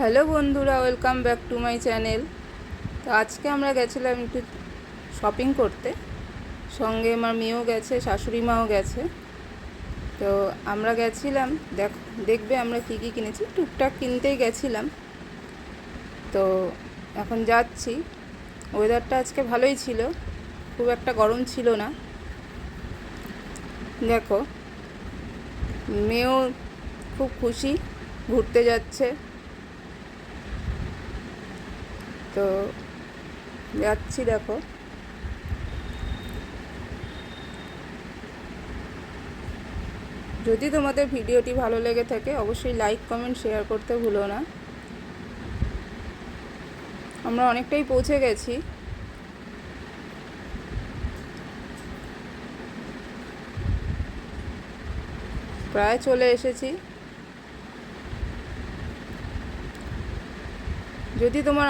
Hello বন্ধুরা, welcome back to my channel. তো আজকে আমরা গেছিলাম একটু শপিং করতে, সঙ্গে আমার মেয়েও গেছে, শাশুড়ি মাও গেছে। তো আমরা গেছিলাম, দেখবে আমরা কী কী কিনেছি, টুকটাক কিনতেই গেছিলাম। তো এখন যাচ্ছি। ওয়েদারটা আজকে ভালোই ছিল, খুব একটা গরম ছিল না। দেখো, মেয়েও খুব খুশি, ঘুরতে যাচ্ছে। তো যাচ্ছি, দেখো। যদি তোমাদের ভিডিওটি ভালো লেগে থাকে অবশ্যই লাইক, কমেন্ট, শেয়ার করতে ভুলো না। আমরা অনেকটাই পৌঁছে গেছি। প্রায় চলে এসেছি। যদি তোমার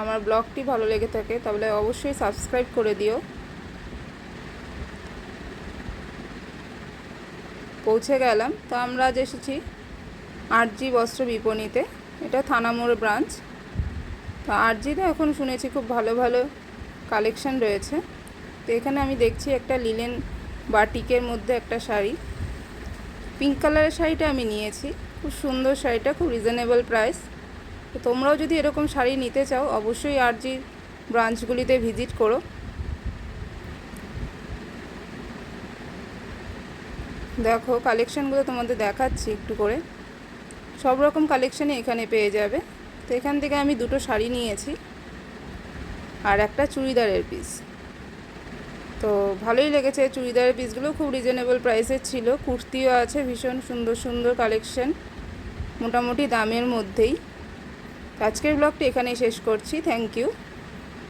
আমার ব্লগটি ভালো লেগে থাকে তাহলে অবশ্যই সাবস্ক্রাইব করে দিও। পৌঁছে গেলাম। তো আমরা আজ এসেছি আরজি বস্ত্র বিপণীতে। এটা থানা মোড় ব্রাঞ্চ। তো আরজিতে এখন শুনেছি খুব ভালো ভালো কালেকশন রয়েছে। তো এখানে আমি দেখছি একটা লিলেন বাটিকের মধ্যে একটা শাড়ি, পিঙ্ক কালারের শাড়িটা আমি নিয়েছি। খুব সুন্দর শাড়িটা, খুব রিজনেবল প্রাইস। তো তোমরাও যদি এরকম শাড়ি নিতে চাও অবশ্যই আরজির ব্রাঞ্চগুলিতে ভিজিট করো। দেখো, কালেকশানগুলো তোমাদের দেখাচ্ছি একটু করে। সব রকম কালেকশানই এখানে পেয়ে যাবে। তো এখান থেকে আমি দুটো শাড়ি নিয়েছি আর একটা চুড়িদারের পিস। তো ভালোই লেগেছে, চুড়িদারের পিসগুলো খুব রিজনেবল প্রাইসের ছিল। কুর্তিও আছে, ভীষণ সুন্দর সুন্দর কালেকশন, মোটামুটি দামের মধ্যেই। আজকের ব্লগটি এখানেই শেষ করছি। Thank you.